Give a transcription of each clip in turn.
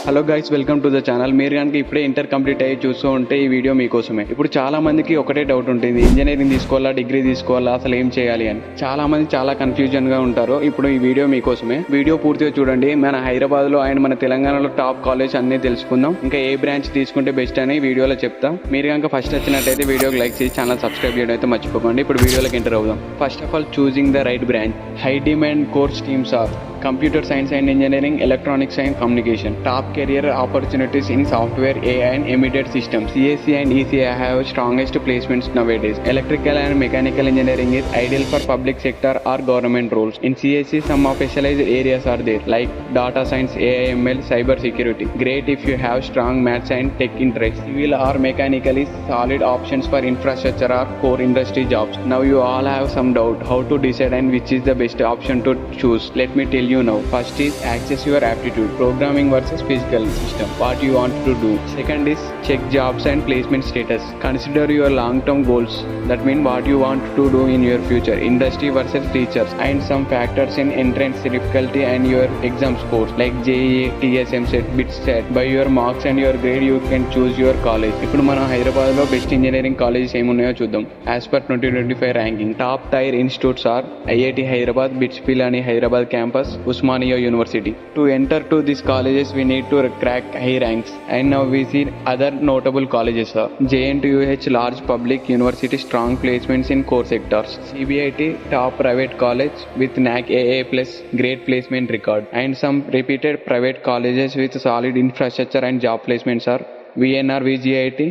Hello guys, welcome to the channel. మీరు కనుక ఇప్పుడే ఇంటర్ కంప్లీట్ అయ్యి చూస్తూ ఉంటే ఈ వీడియో మీకోసమే. ఇప్పుడు చాలా మందికి ఒకటే డౌట్ ఉంటుంది, ఇంజనీరింగ్ తీసుకోవాలా, డిగ్రీ తీసుకోవాలా, అసలు ఏం చేయాలి అని. చాలా మంది చాలా కన్ఫ్యూజన్ గా ఉంటారు. ఇప్పుడు ఈ వీడియో మీకోసమే. వీడియో పూర్తిగా చూడండి. మన హైదరాబాద్ లో అండ్ మన తెలంగాణలో టాప్ కాలేజ్ అన్ని తెలుసుకుందాం. ఇంకా ఏ బ్రాంచ్ తీసుకుంటే బెస్ట్ అని వీడియోలో చెప్తాం. మీరు కనుక ఫస్ట్ వచ్చినట్టయితే వీడియోకి లైక్ చేసి ఛానల్ సబ్స్క్రైబ్ చేయడం అయితే మర్చిపోకండి. ఇప్పుడు వీడియోలోకి ఎంటర్ అవుదాం. First of all, choosing the right branch. High demand course streams are Computer Science and Engineering, Electronics and Communication. Top career opportunities in software, AI and embedded systems. CSE and ECI have strongest placements nowadays. Electrical and Mechanical Engineering is ideal for public sector or government roles. In CSE, some of specialized areas are there like data science, AI, ML, cyber security. Great if you have strong maths and tech interest. Civil or mechanical is solid options for infrastructure or core industry jobs. Now you all have some doubt how to decide and which is the best option to choose. Let me tell you now. First is access your aptitude, programming versus physical system, what you want to do. Second is check jobs and placement status, consider your long term goals, that mean what you want to do in your future, industry versus teachers, and some factors in entrance difficulty and your exam scores like JEE, TSM set, BIT set. By your marks and your grade you can choose your college. ఇప్పుడు మన హైదరాబాద్ లో best engineering colleges ఏమున్నాయో చూద్దాం. As per 2025 ranking, top tier institutes are IIT Hyderabad, BITS Pilani Hyderabad campus, Usmania University. To enter to these colleges, we need to crack high ranks. And now we see other notable colleges are JNTUH, large public university, strong placements in core sectors. CBIT, top private college with NAC AA plus great placement record. And some repeated private colleges with solid infrastructure and job placements are VNR, VGIT,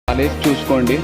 college చూసుకోండి.